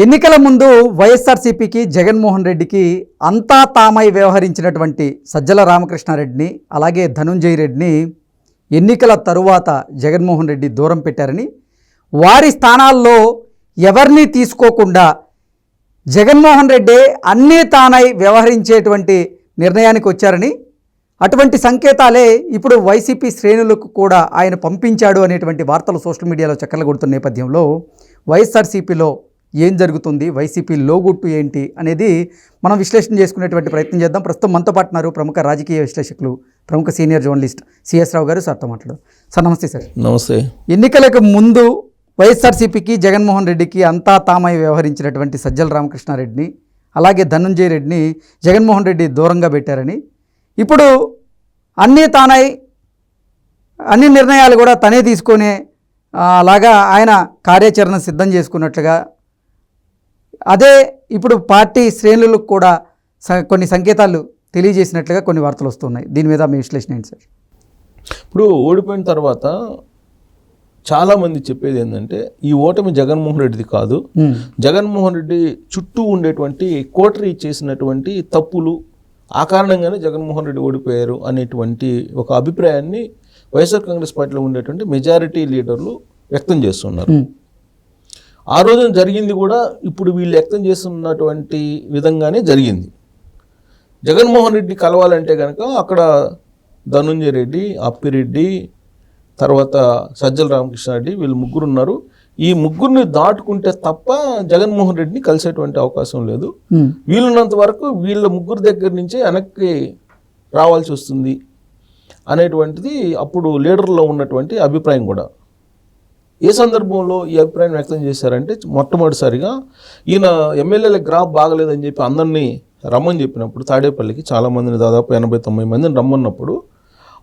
ఎన్నికల ముందు వైఎస్ఆర్సీపీకి జగన్మోహన్ రెడ్డికి అంతా తామై వ్యవహరించినటువంటి సజ్జల రామకృష్ణారెడ్డిని అలాగే ధనుంజయ రెడ్డిని ఎన్నికల తరువాత జగన్మోహన్ రెడ్డి దూరం పెట్టారని, వారి స్థానాల్లో ఎవరిని తీసుకోకుండా జగన్మోహన్ రెడ్డి అన్నీ తానై వ్యవహరించేటువంటి నిర్ణయానికి వచ్చారని, అటువంటి సంకేతాలే ఇప్పుడు వైసీపీ శ్రేణులకు కూడా ఆయన పంపించాడు అనేటువంటి వార్తలు సోషల్ మీడియాలో చక్కర్లు కొడుతున్న నేపథ్యంలో వైఎస్ఆర్సీపీలో ఏం జరుగుతుంది, వైసీపీ లోగుట్టు ఏంటి అనేది మనం విశ్లేషణ చేసుకునేటువంటి ప్రయత్నం చేద్దాం. ప్రస్తుతం మనతో పాటు ఉన్నారు ప్రముఖ రాజకీయ విశ్లేషకులు, ప్రముఖ సీనియర్ జర్నలిస్ట్ సిఎస్ రావు గారు. సార్తో మాట్లాడు. సార్ నమస్తే. సార్ నమస్తే. ఎన్నికలకు ముందు వైఎస్ఆర్సీపీకి జగన్మోహన్ రెడ్డికి అంతా తామై వ్యవహరించినటువంటి సజ్జల రామకృష్ణారెడ్డిని అలాగే ధనుంజయ రెడ్డిని జగన్మోహన్ రెడ్డి దూరంగా పెట్టారని, ఇప్పుడు అన్నీ తానై అన్ని నిర్ణయాలు కూడా తనే తీసుకునే అలాగా ఆయన కార్యాచరణ సిద్ధం చేసుకున్నట్లుగా, అదే ఇప్పుడు పార్టీ శ్రేణులకు కూడా కొన్ని సంకేతాలు తెలియజేసినట్లుగా కొన్ని వార్తలు వస్తున్నాయి. దీని మీద మీ విశ్లేషణ ఏంటి సార్? ఇప్పుడు ఓడిపోయిన తర్వాత చాలామంది చెప్పేది ఏంటంటే ఈ ఓటమి జగన్మోహన్ రెడ్డిది కాదు, జగన్మోహన్ రెడ్డి చుట్టూ ఉండేటువంటి కోటరీ చేసినటువంటి తప్పులు, ఆ కారణంగానే జగన్మోహన్ రెడ్డి ఓడిపోయారు అనేటువంటి ఒక అభిప్రాయాన్ని వైఎస్ఆర్ కాంగ్రెస్ పార్టీలో ఉండేటువంటి మెజారిటీ లీడర్లు వ్యక్తం చేస్తున్నారు. ఆ రోజున జరిగింది కూడా ఇప్పుడు వీళ్ళు వ్యక్తం చేస్తున్నటువంటి విధంగానే జరిగింది. జగన్మోహన్ రెడ్డి కలవాలంటే కనుక అక్కడ ధనుంజయ రెడ్డి, అప్పిరెడ్డి, తర్వాత సజ్జల రామకృష్ణారెడ్డి, వీళ్ళు ముగ్గురు ఉన్నారు. ఈ ముగ్గురిని దాటుకుంటే తప్ప జగన్మోహన్ రెడ్డిని కలిసేటువంటి అవకాశం లేదు. వీళ్ళున్నంత వరకు వీళ్ళ ముగ్గురు దగ్గర నుంచే వెనక్కి రావాల్సి వస్తుంది అనేటువంటిది అప్పుడు లీడర్లో ఉన్నటువంటి అభిప్రాయం కూడా. ఏ సందర్భంలో ఈ అభిప్రాయం వ్యక్తం చేశారంటే, మొట్టమొదటిసారిగా ఈయన ఎమ్మెల్యేల గ్రాఫ్ బాగలేదని చెప్పి అందరినీ రమ్మని చెప్పినప్పుడు తాడేపల్లికి చాలామందిని, దాదాపు 80-90 మందిని రమ్మన్నప్పుడు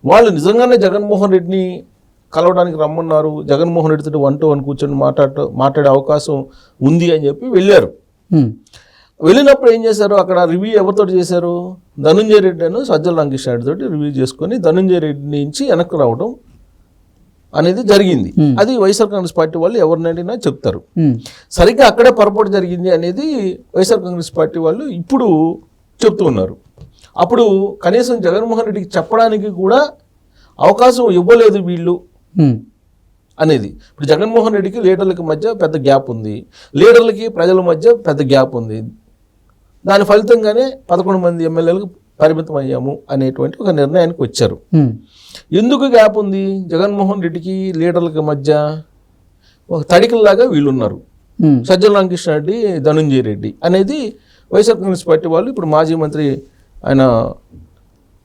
వాళ్ళు నిజంగానే జగన్మోహన్ రెడ్డిని కలవడానికి రమ్మన్నారు, జగన్మోహన్ రెడ్డితో 1-to-1 కూర్చొని మాట్లాడే అవకాశం ఉంది అని చెప్పి వెళ్ళారు. వెళ్ళినప్పుడు ఏం చేశారు, అక్కడ రివ్యూ ఎవరితో చేశారు, ధనుంజయ రెడ్డి అని సజ్జల రామకృష్ణారెడ్డి తోటి రివ్యూ చేసుకొని ధనుంజయ రెడ్డి నుంచి వెనక్కి రావడం అనేది జరిగింది. అది వైఎస్ఆర్ కాంగ్రెస్ పార్టీ వాళ్ళు ఎవరినైనా చెప్తారు. సరిగ్గా అక్కడే పొరపాటు జరిగింది అనేది వైఎస్ఆర్ కాంగ్రెస్ పార్టీ వాళ్ళు ఇప్పుడు చెప్తూ ఉన్నారు. అప్పుడు కనీసం జగన్మోహన్ రెడ్డికి చెప్పడానికి కూడా అవకాశం ఇవ్వలేదు వీళ్ళు అనేది. ఇప్పుడు జగన్మోహన్ రెడ్డికి లీడర్లకి మధ్య పెద్ద గ్యాప్ ఉంది, లీడర్లకి ప్రజల మధ్య పెద్ద గ్యాప్ ఉంది. దాని ఫలితంగానే 11 మంది ఎమ్మెల్యేలకు పరిమితం అయ్యాము అనేటువంటి ఒక నిర్ణయానికి వచ్చారు. ఎందుకు గ్యాప్ ఉంది జగన్మోహన్ రెడ్డికి లీడర్లకి మధ్య? ఒక తడికల్లాగా వీళ్ళున్నారు, సజ్జల రామకృష్ణారెడ్డి, ధనుంజయ రెడ్డి అనేది వైఎస్ఆర్ కాంగ్రెస్ పార్టీ వాళ్ళు ఇప్పుడు మాజీ మంత్రి, ఆయన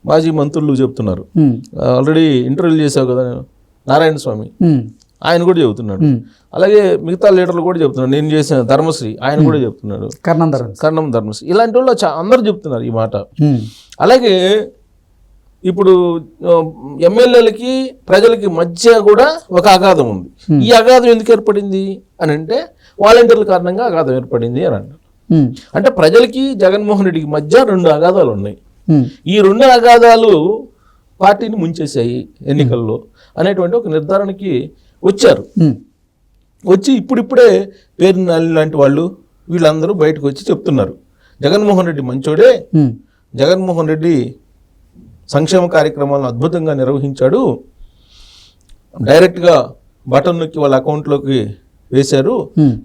మాజీ మంత్రులు చెప్తున్నారు. ఆల్రెడీ ఇంటర్వ్యూలు చేశావు కదా నారాయణ స్వామి, ఆయన కూడా చెబుతున్నాడు. అలాగే మిగతా లీడర్లు కూడా చెప్తున్నారు. నేను చేసిన ధర్మశ్రీ, ఆయన కూడా చెప్తున్నాడు, కర్ణం ధర్మశ్రీ, ఇలాంటి వాళ్ళు అందరూ చెప్తున్నారు ఈ మాట. అలాగే ఇప్పుడు ఎమ్మెల్యేలకి ప్రజలకి మధ్య కూడా ఒక అగాధం ఉంది. ఈ అగాధం ఎందుకు ఏర్పడింది అని అంటే వాలంటీర్ల కారణంగా అగాధం ఏర్పడింది అని అంటారు. అంటే ప్రజలకి జగన్మోహన్ రెడ్డికి మధ్య 2 అగాధాలు ఉన్నాయి. ఈ 2 అగాధాలు పార్టీని ముంచేశాయి ఎన్నికల్లో అనేటువంటి ఒక నిర్ధారణకి వచ్చారు. వచ్చి ఇప్పుడిప్పుడే పేరు నాని లాంటి వాళ్ళు వీళ్ళందరూ బయటకు వచ్చి చెప్తున్నారు, జగన్మోహన్ రెడ్డి మంచోడే, జగన్మోహన్ రెడ్డి సంక్షేమ కార్యక్రమాలను అద్భుతంగా నిర్వహించాడు, డైరెక్ట్గా బటన్ నొక్కి వాళ్ళ అకౌంట్లోకి వేశారు,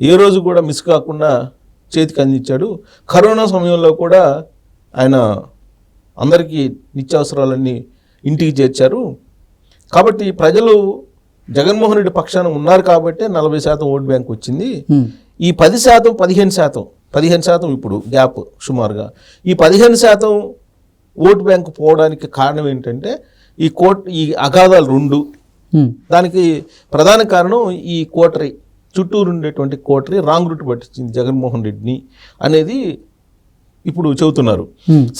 ఏ రోజు కూడా మిస్ కాకుండా చేతికి అందించాడు, కరోనా సమయంలో కూడా ఆయన అందరికీ నిత్యావసరాలన్నీ ఇంటికి చేర్చారు. కాబట్టి ప్రజలు జగన్మోహన్ రెడ్డి పక్షాన ఉన్నారు కాబట్టి 40% ఓట్ బ్యాంక్ వచ్చింది. ఈ 10%, 15% ఇప్పుడు గ్యాప్ సుమారుగా, ఈ 15% ఓటు బ్యాంకు పోవడానికి కారణం ఏంటంటే ఈ అగాధాలు 2. దానికి ప్రధాన కారణం ఈ కోటరీ, చుట్టూరు ఉండేటువంటి కోటరీ రాంగ్ రూట్ పట్టించింది జగన్మోహన్ రెడ్డిని అనేది ఇప్పుడు చెబుతున్నారు.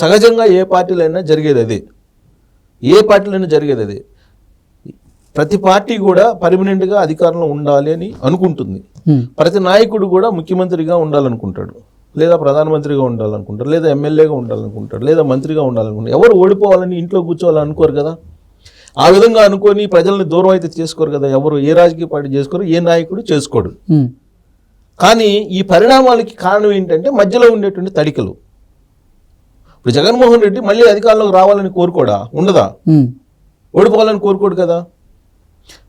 సహజంగా ఏ పార్టీలైనా జరిగేది అదే, ప్రతి పార్టీ కూడా పర్మనెంట్గా అధికారంలో ఉండాలి అని అనుకుంటుంది. ప్రతి నాయకుడు కూడా ముఖ్యమంత్రిగా ఉండాలనుకుంటాడు, లేదా ప్రధానమంత్రిగా ఉండాలనుకుంటారు, లేదా ఎమ్మెల్యేగా ఉండాలనుకుంటారు, లేదా మంత్రిగా ఉండాలనుకుంటారు. ఎవరు ఓడిపోవాలని ఇంట్లో కూర్చోవాలని అనుకోరు కదా. ఆ విధంగా అనుకొని ప్రజల్ని దూరం అయితే చేసుకోరు కదా. ఎవరు ఏ రాజకీయ పార్టీ చేసుకోరు, ఏ నాయకుడు చేసుకోడు. కానీ ఈ పరిణామాలకి కారణం ఏంటంటే మధ్యలో ఉండేటువంటి తడికలు. ఇప్పుడు జగన్మోహన్ రెడ్డి మళ్ళీ అధికారంలోకి రావాలని కోరుకోడా? ఉండదా? ఓడిపోవాలని కోరుకోడు కదా.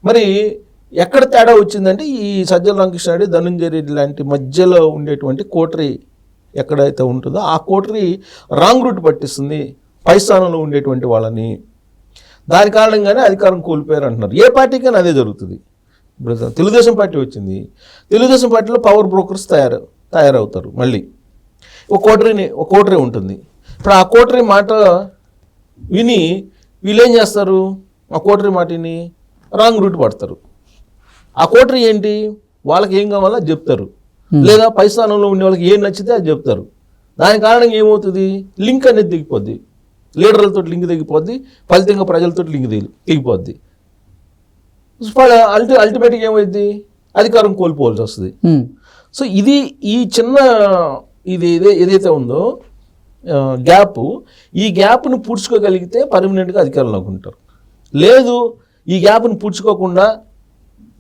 మరి ఎక్కడ తేడా వచ్చిందంటే ఈ సజ్జల రామకృష్ణారెడ్డి, ధనంజయ రెడ్డి లాంటి మధ్యలో ఉండేటువంటి కోటరీ ఎక్కడైతే ఉంటుందో ఆ కోటరీ రాంగ్ రూట్ పట్టిస్తుంది పై స్థానంలో ఉండేటువంటి వాళ్ళని. దాని కారణంగానే అధికారం కోల్పోయారు అంటున్నారు. ఏ పార్టీకైనా అదే జరుగుతుంది. ఇప్పుడు తెలుగుదేశం పార్టీ వచ్చింది, తెలుగుదేశం పార్టీలో పవర్ బ్రోకర్స్ తయారవుతారు. మళ్ళీ ఒక కోటరీ ఉంటుంది. ఇప్పుడు ఆ కోటరీ మాట విని వీళ్ళు ఏం చేస్తారు? ఆ కోటరీ మాటని రాంగ్ రూట్ పడతారు. ఆ కోటరీ ఏంటి? వాళ్ళకి ఏం కావాలో అది చెప్తారు, లేదా పై స్థానంలో ఉండే వాళ్ళకి ఏం నచ్చితే అది చెప్తారు. దాని కారణంగా ఏమవుతుంది? లింక్ అనేది దిగిపోద్ది, లీడర్లతో లింక్ దిగిపోద్ది, ఫలితంగా ప్రజలతో లింక్ దిగిపోద్ది. అల్టిమేట్గా ఏమైంది? అధికారం కోల్పోవాల్సి వస్తుంది. సో ఇది ఈ చిన్న ఏదైతే ఉందో ఈ గ్యాప్ను పూడ్చుకోగలిగితే పర్మనెంట్గా అధికారంలోకి ఉంటారు. లేదు ఈ గ్యాప్ను పూడ్చుకోకుండా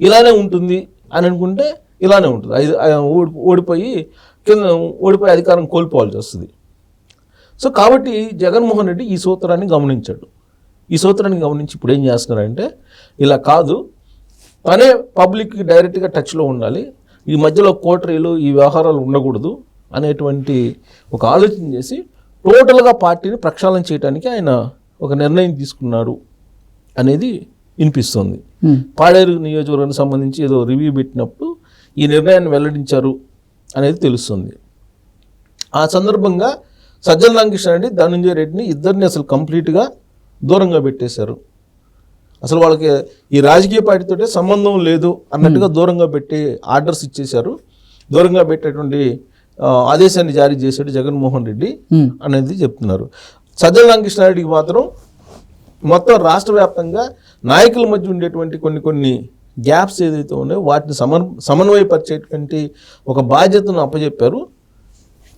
ఇలానే ఉంటుంది అని అనుకుంటే ఇలానే ఉంటుంది. ఓడిపోయి అధికారం కోల్పోవాల్సి వస్తుంది. సో కాబట్టి జగన్మోహన్ రెడ్డి ఈ సూత్రాన్ని గమనించాడు. ఈ సూత్రాన్ని గమనించి ఇప్పుడు ఏం చేస్తున్నారంటే, ఇలా కాదు, తనే పబ్లిక్కి డైరెక్ట్గా టచ్లో ఉండాలి, ఈ మధ్యలో కోటరీలు ఈ వ్యవహారాలు ఉండకూడదు అనేటువంటి ఒక ఆలోచన చేసి టోటల్గా పార్టీని ప్రక్షాళన చేయడానికి ఆయన ఒక నిర్ణయం తీసుకున్నారు అనేది వినిపిస్తుంది. పాడేరు నియోజకవర్గానికి సంబంధించి ఏదో రివ్యూ పెట్టినప్పుడు ఈ నిర్ణయాన్ని వెల్లడించారు అనేది తెలుస్తుంది. ఆ సందర్భంగా సజ్జల రామకృష్ణారెడ్డి, ధనంజయ రెడ్డిని ఇద్దరిని అసలు కంప్లీట్గా దూరంగా పెట్టేశారు. అసలు వాళ్ళకి ఈ రాజకీయ పార్టీతోటే సంబంధం లేదు అన్నట్టుగా దూరంగా పెట్టి ఆర్డర్స్ ఇచ్చేశారు. దూరంగా పెట్టేటువంటి ఆదేశాన్ని జారీ చేశాడు జగన్మోహన్ రెడ్డి అనేది చెప్తున్నారు. సజ్జల రామకృష్ణారెడ్డికి మాత్రం మొత్తం రాష్ట్ర వ్యాప్తంగా నాయకుల మధ్య ఉండేటువంటి కొన్ని గ్యాప్స్ ఏదైతే ఉన్నాయో వాటిని సమన్వయపరిచేటువంటి ఒక బాధ్యతను అప్పచెప్పారు.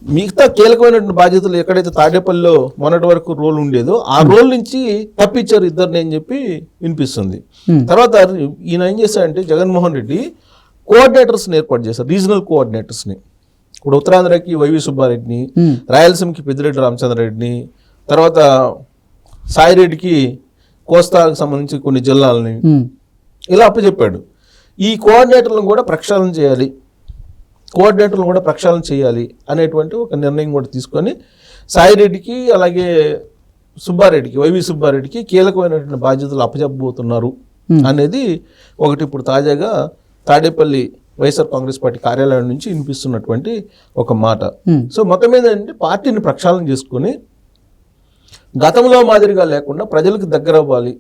మిగతా కీలకమైనటువంటి బాధ్యతలు ఎక్కడైతే తాడేపల్లిలో మొన్నటి వరకు రోల్ ఉండేదో ఆ రోల్ నుంచి తప్పించారు ఇద్దరిని అని చెప్పి వినిపిస్తుంది. తర్వాత ఈయన ఏం చేశారంటే జగన్మోహన్ రెడ్డి కోఆర్డినేటర్స్ని ఏర్పాటు చేశారు, రీజనల్ కోఆర్డినేటర్స్ని. ఇప్పుడు ఉత్తరాంధ్రకి వైవి సుబ్బారెడ్డిని, రాయలసీమకి పెద్దిరెడ్డి రామచంద్రరెడ్డిని, తర్వాత సాయిరెడ్డికి కోస్తాకు సంబంధించి కొన్ని జిల్లాలని ఇలా అప్పచెప్పాడు. ఈ కోఆర్డినేటర్లను కూడా ప్రక్షాళన చేయాలి అనేటువంటి ఒక నిర్ణయం కూడా తీసుకొని సాయిరెడ్డికి అలాగే వైవి సుబ్బారెడ్డికి కీలకమైనటువంటి బాధ్యతలు అప్పచెప్పబోతున్నారు అనేది ఒకటి ఇప్పుడు తాజాగా తాడేపల్లి వైఎస్ఆర్ కాంగ్రెస్ పార్టీ కార్యాలయం నుంచి వినిపిస్తున్నటువంటి ఒక మాట. సో మొత్తం మీద ఏంటంటే పార్టీని ప్రక్షాళన చేసుకొని గతంలో మాదిరిగా లేకుండా ప్రజలకు దగ్గర అవ్వాలి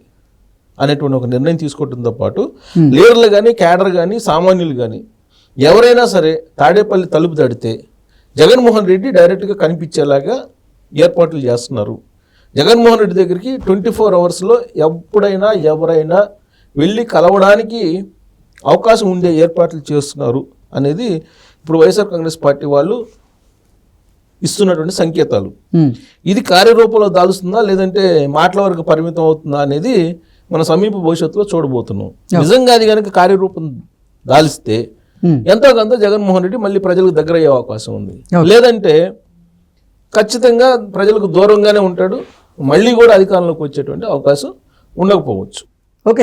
అనేటువంటి ఒక నిర్ణయం తీసుకోవడంతో పాటు లీడర్లు కానీ, క్యాడర్ కానీ, సామాన్యులు కానీ ఎవరైనా సరే తాడేపల్లి తలుపు తడితే జగన్మోహన్ రెడ్డి డైరెక్ట్గా కనిపించేలాగా ఏర్పాట్లు చేస్తున్నారు. జగన్మోహన్ రెడ్డి దగ్గరికి 24 అవర్స్లో ఎప్పుడైనా ఎవరైనా వెళ్ళి కలవడానికి అవకాశం ఉండే ఏర్పాట్లు చేస్తున్నారు అనేది ఇప్పుడు వైఎస్ఆర్ కాంగ్రెస్ పార్టీ వాళ్ళు ఇస్తున్నటువంటి సంకేతాలు. ఇది కార్యరూపంలో దాలుస్తుందా లేదంటే మాటల వరకు పరిమితం అవుతుందా అనేది మన సమీప భవిష్యత్తులో చూడబోతున్నాం. నిజంగా అది కనుక కార్యరూపం దాలిస్తే ఎంతో కొంత జగన్మోహన్ రెడ్డి మళ్ళీ ప్రజలకు దగ్గర అయ్యే అవకాశం ఉంది. లేదంటే ఖచ్చితంగా ప్రజలకు దూరంగానే ఉంటాడు, మళ్ళీ కూడా అధికారంలోకి వచ్చేటువంటి అవకాశం ఉండకపోవచ్చు. Okay sir.